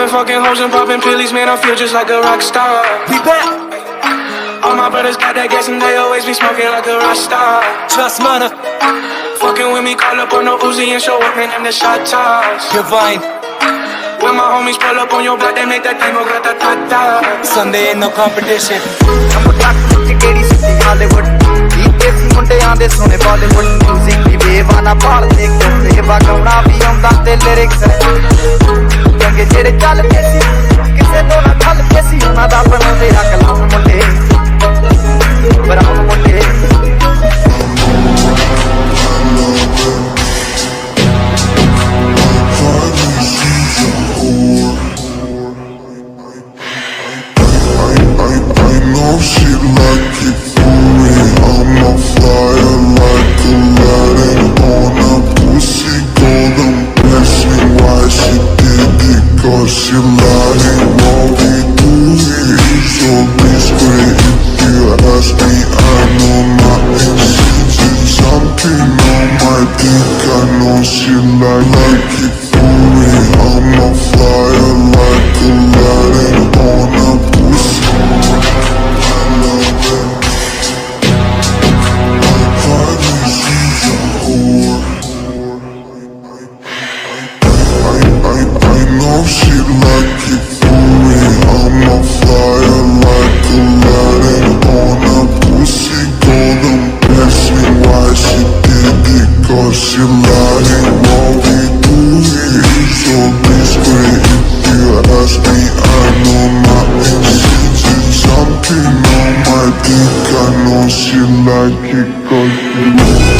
been fucking hoes and popping pillies, man, I feel just like a rock star. We back. All my brothers got that gas and they always be smoking like a rock star. Trust money. Fucking with me, call up on no Uzi and show up, man, them the shot toss. Divine. When my homies pull up on your block, they make that thing go grata-ta-ta. Sunday ain't no competition. ਕਿਹੜੀ ਸਿੱਧੀ Hollywood ਕੀਤੇ ਸੀ ਮੁੰਡਿਆਂ ਦੇ ਸੋਹਣੇ Bollywood music ਦੀ ਬੇਵਾਨਾ ਭਾਲਦੇ ਕਰਦੇ ਵਗਾਉਣਾ ਵੀ ਆਉਂਦਾ ਤੇ ਲਿਰਿਕਸ ਚੰਗੇ ਜਿਹੜੇ ਚੱਲਦੇ ਸੀ ਕਿਸੇ ਤੋਂ ਨਾ ਚੱਲਦੇ ਸੀ ਉਹਨਾਂ ਦਾ ਬਣਾਉਂਦੇ ਆ ਕਲਾਮ ਮੁੰਡੇ ਬਰਾਮ ਮੁੰਡੇ She lying while we do it. So be straight if you ask me. I know my intentions. Something on my dick. I know she like it for it. I'm a flyer like Aladdin on a pussy. I love it. Finally she's a whore. I know she like it for it. I'm a flyer like Aladdin on a pussy. Golden blessing, why she did it? Cause she lying while we do it. So be straight if you ask me. I know my intentions. Something on my dick. I know she like it cause she